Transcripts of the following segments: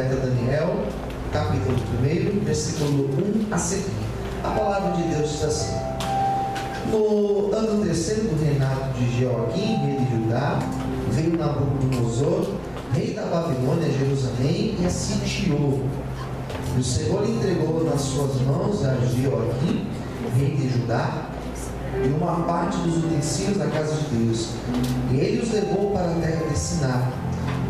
Daniel, capítulo 1, versículo 1 a seguir. A palavra de Deus diz assim: no ano terceiro do reinado de Joaquim, rei de Judá, veio Nabucodonosor, rei da Babilônia, a Jerusalém, e a sitiou. E o Senhor entregou nas suas mãos a Joaquim, rei de Judá, e uma parte dos utensílios da casa de Deus. E ele os levou para a terra de Siná,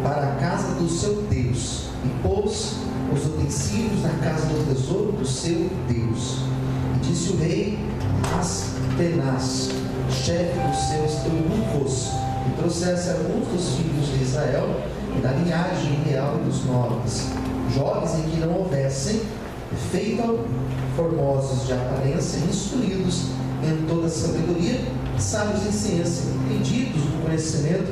para a casa do seu Deus, e pôs os utensílios na casa do tesouro do seu Deus. E disse o rei Aspenaz, chefe dos seus eunucos, que trouxesse alguns dos filhos de Israel e da linhagem real dos nobres, jovens em que não houvessem feito formosos de aparência, instruídos em toda a sabedoria, sábios em ciência, entendidos no conhecimento,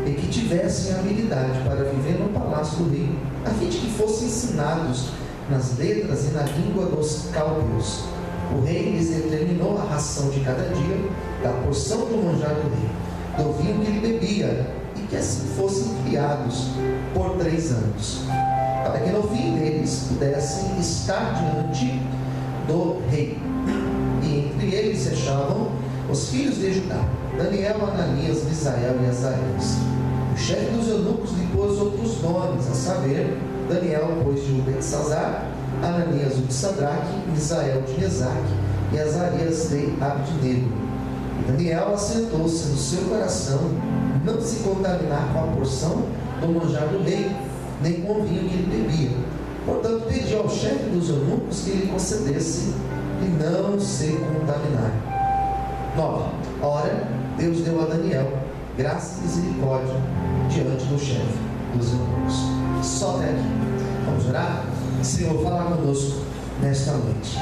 e que tivessem habilidade para viver no palácio do rei, a fim de que fossem ensinados nas letras e na língua dos caldeus. O rei lhes determinou a ração de cada dia, da porção do manjar do rei, do vinho que ele bebia, e que assim fossem criados por 3 anos, para que no fim deles pudessem estar diante do rei. E entre eles se achavam os filhos de Judá, Daniel, Ananias, Misael e Azarias. O chefe dos eunucos lhe pôs outros nomes, a saber, Daniel pôs de Beltesazar, Ananias o de Sadraque, Misael de Mesaque e Azarias de Abednego. E Daniel assentou-se no seu coração não se contaminar com a porção do manjar do rei, nem com o vinho que ele bebia. Portanto, pediu ao chefe dos eunucos que lhe concedesse e não se contaminar. 9. Ora, Deus deu a Daniel graça e misericórdia diante do chefe dos eunucos. Só até aqui. Vamos orar? Senhor, fala conosco nesta noite.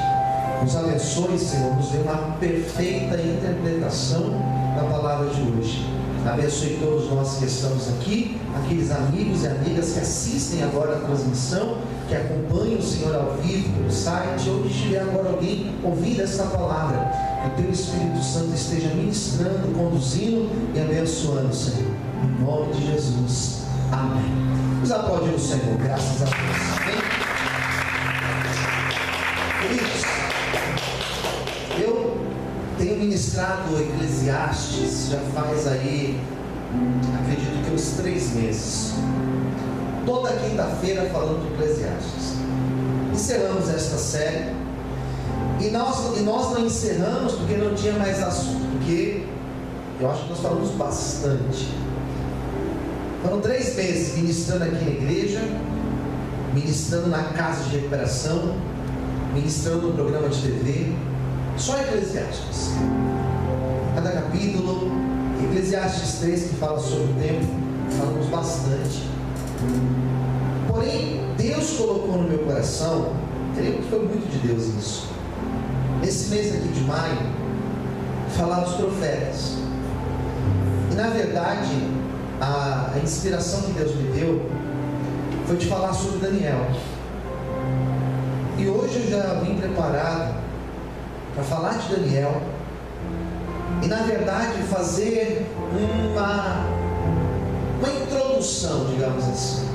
Nos abençoe, Senhor, nos dê uma perfeita interpretação da palavra de hoje. Abençoe todos nós que estamos aqui, aqueles amigos e amigas que assistem agora a transmissão, que acompanham o Senhor ao vivo pelo site, onde estiver agora alguém ouvindo esta palavra, que o Teu Espírito Santo esteja ministrando, conduzindo e abençoando, Senhor. Em nome de Jesus. Amém. Nos aplaudir o Senhor, graças a Deus. Amém? Queridos, eu tenho ministrado Eclesiastes já faz aí, acredito que uns 3 meses. Toda quinta-feira falando de Eclesiastes. Encerramos esta série. E nós não encerramos porque não tinha mais assunto. Porque eu acho que nós falamos bastante. Foram 3 meses ministrando aqui na igreja, ministrando na casa de recuperação, ministrando no programa de TV. Só Eclesiastes. Cada capítulo, Eclesiastes 3, que fala sobre o tempo, falamos bastante. Porém, Deus colocou no meu coração, creio que foi muito de Deus isso, nesse mês aqui de maio, falar dos profetas. E na verdade, a inspiração que Deus me deu foi de falar sobre Daniel. E hoje eu já vim preparado para falar de Daniel e na verdade fazer uma introdução, digamos assim,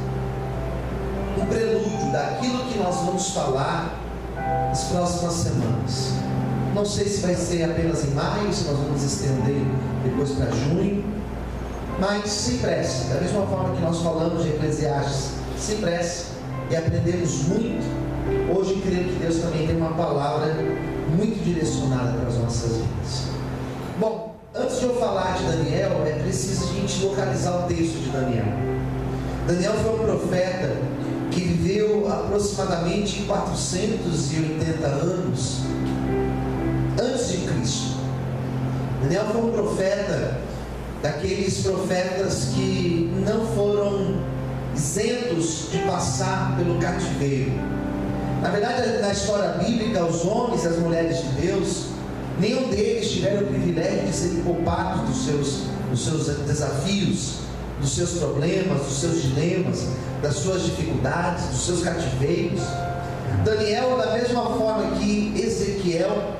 um prelúdio daquilo que nós vamos falar nas próximas semanas. Não sei se vai ser apenas em maio, se nós vamos estender depois para junho, mas sem pressa, da mesma forma que nós falamos de Eclesiastes, sem pressa, e aprendemos muito. Hoje creio que Deus também tem uma palavra muito direcionada para as nossas vidas. Bom, antes de eu falar de Daniel, é preciso a gente localizar o texto de Daniel. Daniel foi um profeta que viveu aproximadamente 480 anos antes de Cristo. Daniel foi um profeta, daqueles profetas que não foram isentos de passar pelo cativeiro. Na verdade, na história bíblica, os homens e as mulheres de Deus, nenhum deles tiveram o privilégio de serem poupados dos seus desafios, dos seus problemas, dos seus dilemas, das suas dificuldades, dos seus cativeiros. Daniel, da mesma forma que Ezequiel,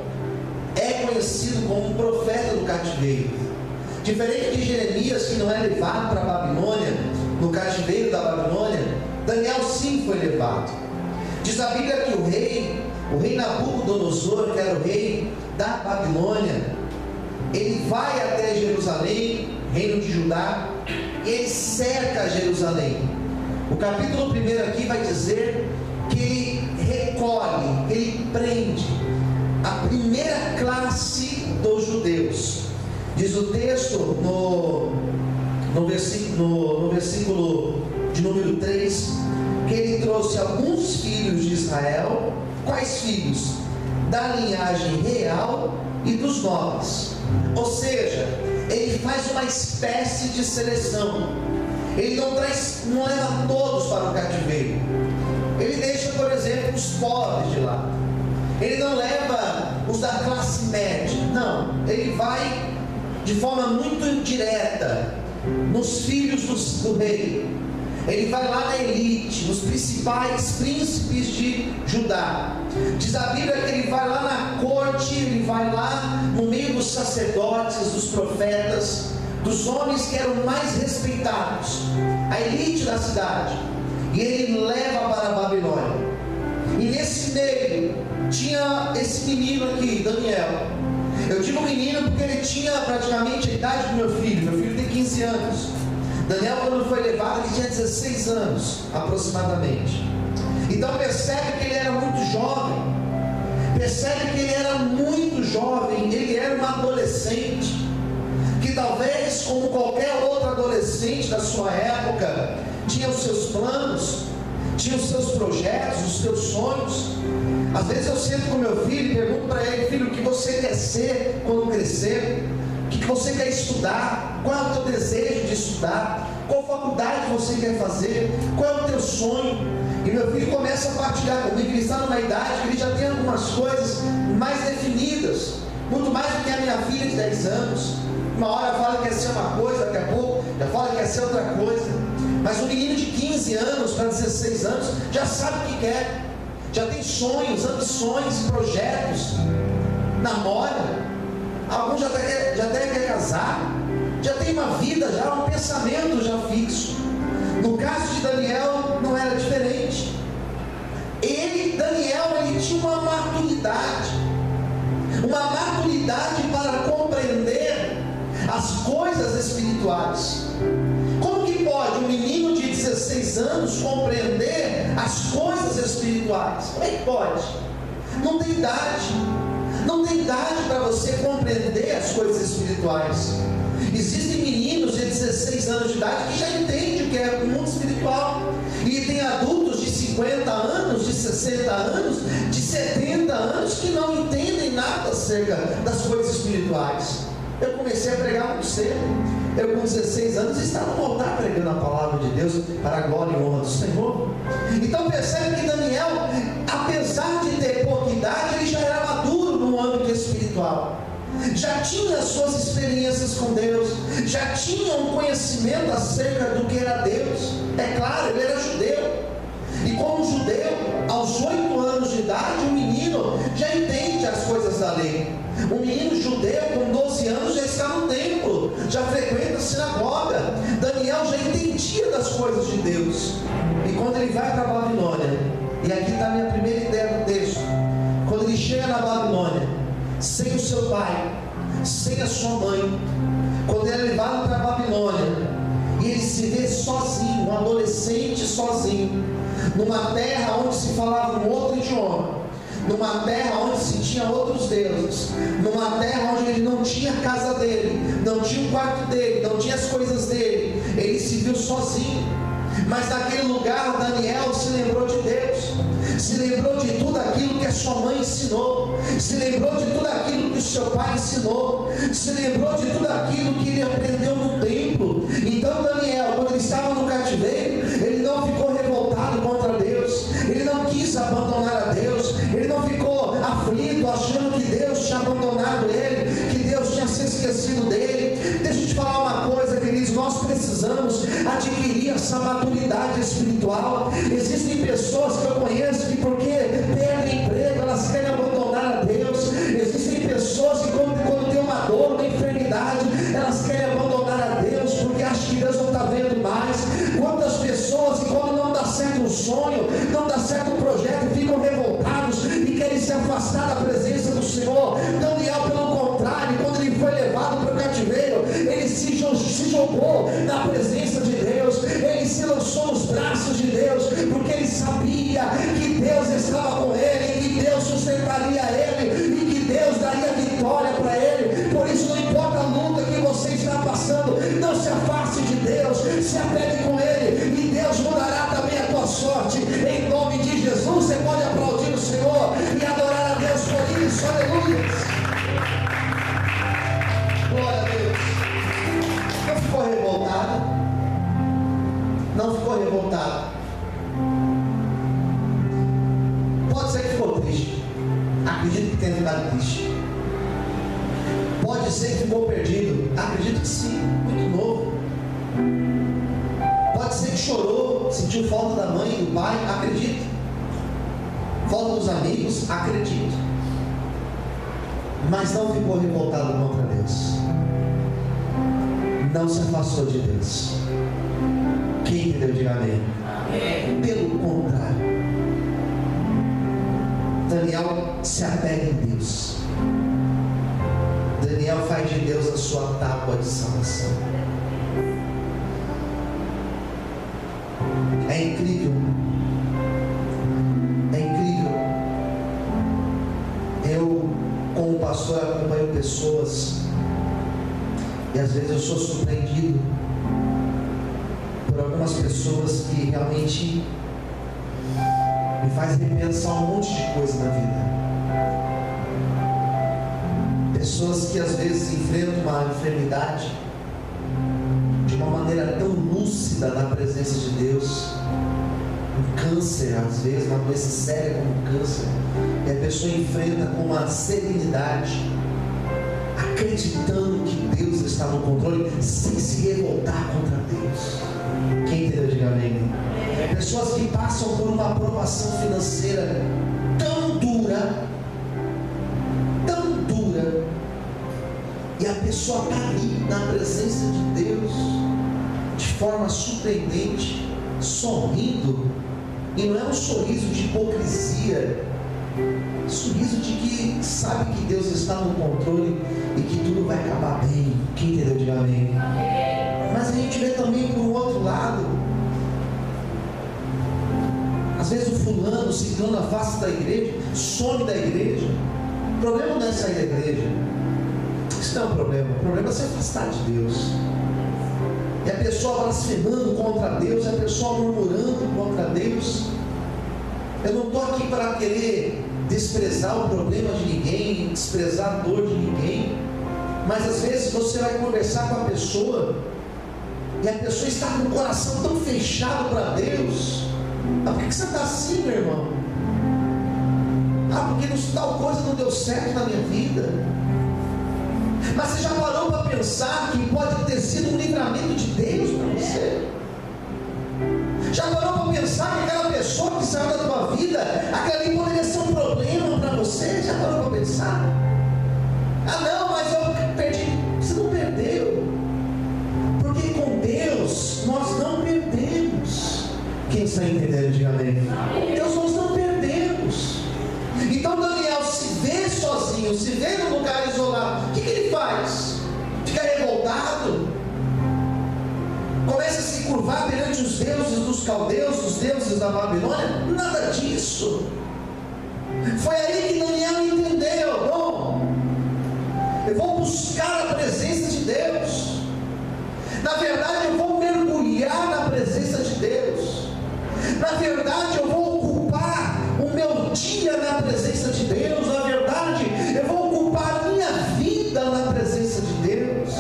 é conhecido como um profeta do cativeiro. Diferente de Jeremias, que não é levado para a Babilônia, no cativeiro da Babilônia, Daniel sim foi levado. Diz a Bíblia que o rei Nabucodonosor, que era o rei da Babilônia, ele vai até Jerusalém, reino de Judá, e ele cerca Jerusalém. O capítulo 1 aqui vai dizer que ele recolhe, ele prende a primeira classe dos judeus. Diz o texto no versículo de número 3, que ele trouxe alguns filhos de Israel. Quais filhos? Da linhagem real e dos nobres. Ou seja, ele faz uma espécie de seleção. Ele não leva todos para o cativeiro. Ele deixa, por exemplo, os pobres de lá. Ele não leva os da classe média. Não, ele vai de forma muito direta nos filhos do rei. Ele vai lá na elite, nos principais príncipes de Judá. Diz a Bíblia que ele vai lá na corte, ele vai lá no meio dos sacerdotes, dos profetas, dos homens que eram mais respeitados, a elite da cidade, e ele leva para a Babilônia. E nesse meio tinha esse menino aqui, Daniel. Eu digo menino porque ele tinha praticamente a idade do meu filho tem 15 anos. Daniel, quando foi levado, ele tinha 16 anos aproximadamente. Então percebe que ele era muito jovem. Ele era um adolescente, que talvez, como qualquer outro adolescente da sua época, tinha os seus planos, tinha os seus projetos, os seus sonhos. Às vezes eu sento com meu filho e pergunto para ele: filho, o que você quer ser quando crescer? O que você quer estudar? Qual é o teu desejo de estudar? Qual faculdade você quer fazer? Qual é o teu sonho? E meu filho começa a partilhar comigo. Ele está numa idade que ele já tem algumas coisas mais definidas, muito mais do que a minha filha de 10 anos. Uma hora fala que quer ser uma coisa, daqui a pouco já fala que quer ser outra coisa. Mas um menino de 15 anos para 16 anos já sabe o que quer, já tem sonhos, ambições, projetos, namora. Alguns já até quer casar, já tem uma vida, já um pensamento já fixo. No caso de Daniel não era diferente. Daniel tinha uma maturidade para compreender as coisas espirituais. Como que pode um menino de 16 anos compreender as coisas espirituais? Como é que pode? Não tem idade. Não tem idade para você compreender as coisas espirituais. Existem meninos de 16 anos de idade que já entendem o que é o mundo espiritual. E tem adultos de 50 anos, de 60 anos, de 70 anos que não entendem nada acerca das coisas espirituais. Eu comecei a pregar muito cedo. Eu com 16 anos estava no altar pregando a palavra de Deus para a glória e honra do Senhor. Então percebe que Daniel, apesar de ter pouca idade, ele já era maduro no âmbito espiritual. Já tinha suas experiências com Deus, já tinha um conhecimento acerca do que era Deus. É claro, ele era judeu. E como judeu, aos 8 anos de idade, o menino já entende as coisas da lei. Um menino judeu com 12 anos já está no templo, já frequenta a sinagoga. Daniel já entendia das coisas de Deus. E quando ele vai para a Babilônia, e aqui está a minha primeira ideia do texto, quando ele chega na Babilônia, sem o seu pai, sem a sua mãe, quando ele é levado para a Babilônia, e ele se vê sozinho, um adolescente sozinho, numa terra onde se falava um outro idioma, numa terra onde se tinha outros deuses, numa terra onde ele não tinha a casa dele, não tinha o quarto dele, não tinha as coisas dele, ele se viu sozinho. Mas naquele lugar Daniel se lembrou de Deus, se lembrou de tudo aquilo que a sua mãe ensinou, se lembrou de tudo aquilo que o seu pai ensinou, se lembrou de tudo aquilo que ele aprendeu no templo. Então Daniel, quando ele estava no cativeiro, ele não ficou revoltado contra Deus, ele não quis abandonar a Deus, ele não ficou aflito achando que Deus tinha abandonado ele, que Deus tinha se esquecido dele. Deixa eu te falar uma coisa, queridos, nós precisamos adquirir essa maturidade espiritual. Existem pessoas que eu conheço que porque perdem emprego, elas querem abandonar a Deus. Existem pessoas que quando tem uma dor, uma enfermidade, elas querem abandonar a Deus porque acham que Deus não está vendo mais. Quantas pessoas que quando não dá certo certo projeto e ficam revoltados e querem se afastar da presença do Senhor. Daniel, pelo contrário, quando ele foi levado para o cativeiro, ele se jogou na presença de Deus, ele se lançou nos braços de Deus, porque ele sabia que Deus estava com ele, que Deus sustentaria ele e que Deus daria vitória para ele. Por isso, não importa a luta que você está passando, não se afaste de Deus, se apegue com ele e Deus mudará também a tua sorte. Em nome de Jesus, você pode aplaudir o Senhor e adorar a Deus por isso. Aleluia. Glória a Deus. Não ficou revoltado? Não ficou revoltado? Pode ser que ficou triste. Acredito que tenha ficado triste. Pode ser que ficou perdido. Acredito que sim, muito novo. Pode ser que chorou, sentiu falta da mãe e do pai. Acredito. Falta dos amigos. Acredito. Mas não ficou revoltado contra Deus. Não se afastou de Deus. Quem entendeu, diga amém. Pelo contrário, Daniel se apega em Deus. Daniel faz de Deus a sua tábua de salvação. É incrível. É incrível. Eu, como pastor, acompanho pessoas e às vezes eu sou surpreendido por algumas pessoas que realmente me faz repensar um monte de coisa na vida. Pessoas que às vezes enfrentam uma enfermidade de uma maneira tão lúcida na presença de Deus. Um câncer, às vezes, uma doença séria como um câncer, e a pessoa enfrenta com uma serenidade, acreditando que Deus está no controle, sem se revoltar contra Deus. Quem entendeu, diga amém. Pessoas que passam por uma aprovação financeira tão dura, e a pessoa está ali na presença de Deus, de forma surpreendente, sorrindo, e não é um sorriso de hipocrisia, é um sorriso de que sabe que Deus está no controle e que tudo vai acabar bem. Quem entendeu, diga amém. Mas a gente vê também por um outro lado, às vezes o fulano, o ciclano afasta da igreja, some da igreja. O problema não é sair da igreja, isso não é um problema. O problema é se afastar de Deus. É a pessoa blasfemando contra Deus, é a pessoa murmurando contra Deus. Eu não estou aqui para querer desprezar o problema de ninguém, desprezar a dor de ninguém, mas às vezes você vai conversar com a pessoa e a pessoa está com o coração tão fechado para Deus. Ah, por que você está assim, meu irmão? Ah, porque tal coisa não deu certo na minha vida. Mas você já parou para pensar que pode ter sido um livramento de Deus para você? Já parou para pensar que aquela pessoa que saiu da tua vida, aquela ali poderia ser um problema para você? Já parou para pensar? Ah não, mas eu perdi. Você não perdeu, porque com Deus nós não perdemos. Quem está entendendo, diga amém. Deus nós não perdemos. Então Daniel se vê sozinho, se vê num lugar isolado. O que ele faz? Fica revoltado? Começa a se curvar perante os deuses dos caldeus, os deuses da Babilônia? Nada disso. Foi aí que Daniel entendeu: bom, eu vou buscar a presença de Deus. Na verdade, eu vou mergulhar na presença de Deus. Na verdade, eu vou ocupar o meu dia na presença de Deus. Na verdade, eu vou ocupar a minha vida na presença de Deus.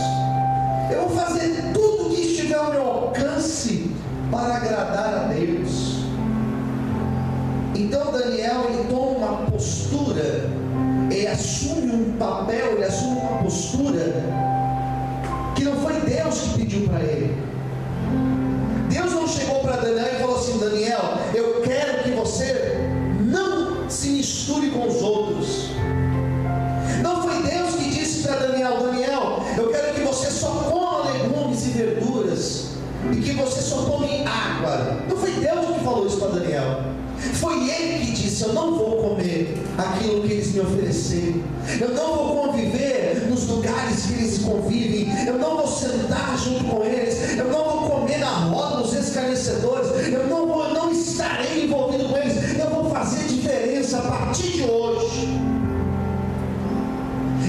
Eu vou fazer tudo que estiver ao meu alcance para agradar a Deus. Então Daniel, ele toma uma postura, ele assume um papel, ele assume uma postura que não foi Deus que pediu para ele. Deus não chegou para Daniel e falou assim: Daniel, eu quero que você não se misture com os outros. Não foi Deus que disse para Daniel: Daniel, eu quero que você só coma legumes e verduras e que você só tome água. Não foi Deus que falou isso para Daniel. Foi ele que disse: eu não vou comer aquilo que eles me ofereceram, eu não vou conviver nos lugares que eles convivem, eu não vou sentar junto com eles, eu não vou comer na roda dos escarnecedores, eu não estarei envolvido com eles, eu vou fazer diferença a partir de hoje.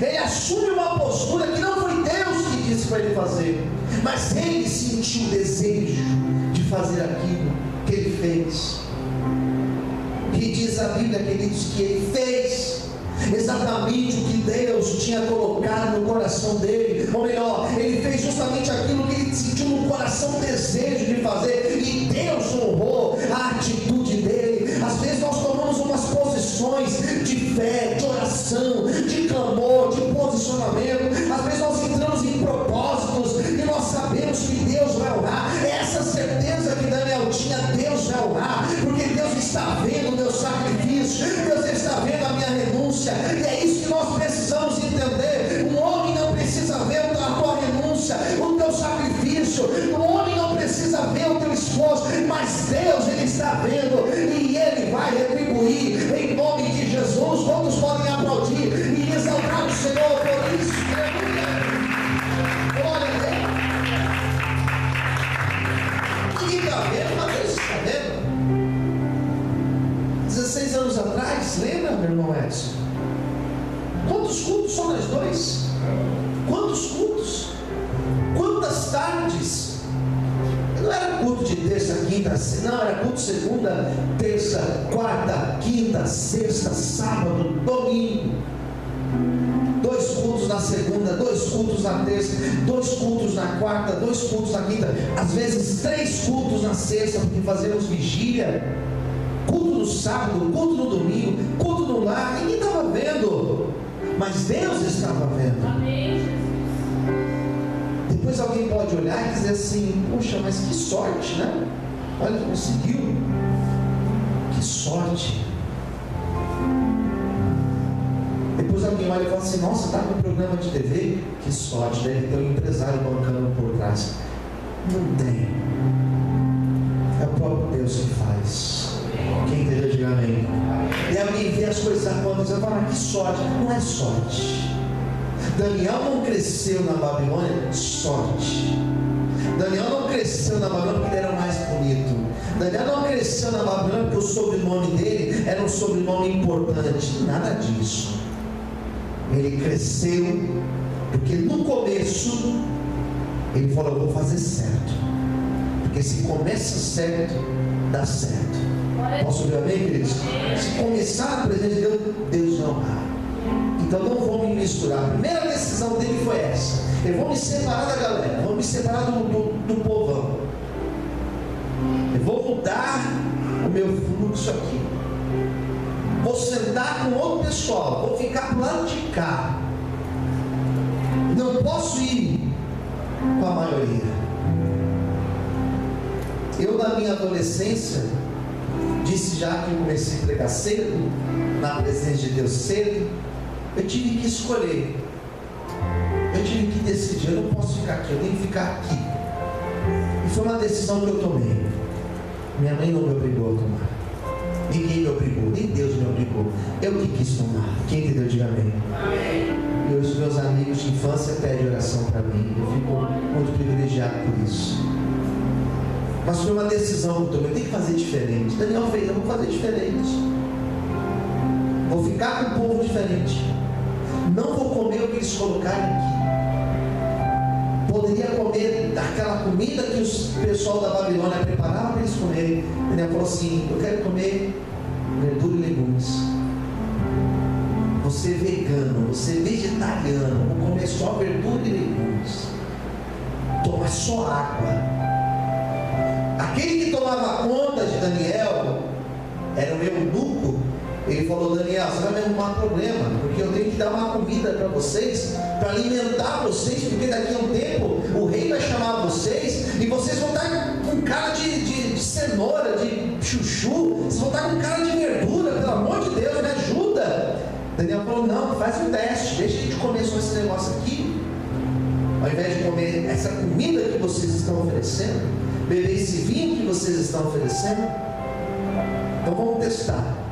Ele assume uma postura que não foi Deus que disse para ele fazer, mas ele sentiu o desejo de fazer aquilo que ele fez. E diz a Bíblia, queridos, que ele fez exatamente o que Deus tinha colocado no coração dele, ou melhor, ele fez justamente aquilo que ele sentiu no coração o desejo de fazer, e Deus honrou a atitude dele. Às vezes nós tomamos umas posições de fé, de oração, de clamor, de posicionamento, às vezes nós entramos em propósitos e nós sabemos que Deus vai honrar. Essa certeza que Daniel tinha, Deus vai honrar, porque Deus está vendo o meu sacrifício, Deus está vendo a minha renúncia, e é isso que nós precisamos entender. Um homem não precisa ver a tua renúncia, o teu sacrifício, um homem não precisa ver o teu esforço, mas Deus, Ele está vendo, e Ele vai retribuir em nome de Jesus. Quantos podem aplaudir e exaltar o Senhor por isso? Glória a Deus. Ninguém está vendo, mas Deus está vendo. 16 anos atrás, lembra, meu irmão Edson? Quantos cultos só nós dois? Quantos cultos? Quantas tardes? Não era culto de terça, quinta, não, era culto segunda, terça, quarta, quinta, sexta, sábado, domingo. 2 cultos na segunda, 2 cultos na terça, 2 cultos na quarta, 2 cultos na quinta, às vezes 3 cultos na sexta, porque fazemos vigília, culto no sábado, culto no domingo, culto no lar. Ninguém estava vendo, mas Deus estava vendo. Amém, Jesus. Depois alguém pode olhar e dizer assim: puxa, mas que sorte, né? Olha, conseguiu, que sorte. Depois alguém olha e fala assim: nossa, está no programa de TV, que sorte, deve ter um empresário bancando por trás. Não tem, é o próprio Deus que faz. Quem entendeu, diga amém. E alguém vê as coisas acontecendo e fala: que sorte. Não é sorte. Daniel não cresceu na Babilônia, sorte. Daniel não cresceu na Babilônia porque ele era o mais bonito. Daniel não cresceu na Babilônia porque o sobrenome dele era um sobrenome importante. Nada disso. Ele cresceu porque no começo ele falou: eu vou fazer certo, porque se começa certo, dá certo. Posso ouvir amém, queridos? Se começar a presença de Deus, Deus vai honrar. Então não vou me misturar. A primeira decisão dele foi essa: eu vou me separar da galera, vou me separar do povão, eu vou mudar o meu fluxo aqui, vou sentar com outro pessoal, vou ficar pro lado de cá, não posso ir com a maioria. Eu, na minha adolescência, disse já que eu comecei a pregar cedo, na presença de Deus cedo, eu tive que escolher, eu tive que decidir: eu não posso ficar aqui, eu tenho que ficar aqui. E foi uma decisão que eu tomei. Minha mãe não me obrigou a tomar, ninguém me obrigou, nem Deus me obrigou, eu que quis tomar. Quem entendeu, diga amém. E hoje os meus amigos de infância pedem oração para mim, eu fico muito privilegiado por isso. Mas foi uma decisão que eu tomei: eu tenho que fazer diferente. Daniel fez: eu vou fazer diferente, vou ficar com um povo diferente, não vou comer o que eles colocarem aqui. Poderia comer daquela comida que o pessoal da Babilônia preparava para eles comerem. Daniel falou assim: eu quero comer verdura e legumes. Vou ser vegano, vou ser vegetariano, vou comer só verdura e legumes, tomar só água. Aquele que tomava conta de Daniel era o eunuco. Ele falou: Daniel, você vai me arrumar problema, porque eu tenho que dar uma comida para vocês, para alimentar vocês, porque daqui a um tempo o rei vai chamar vocês e vocês vão estar com cara de cenoura, de chuchu, vocês vão estar com cara de verdura, pelo amor de Deus, me ajuda. Daniel falou: não, faz um teste, deixa a gente comer só esse negócio aqui, ao invés de comer essa comida que vocês estão oferecendo, beber esse vinho que vocês estão oferecendo. Então vamos testar.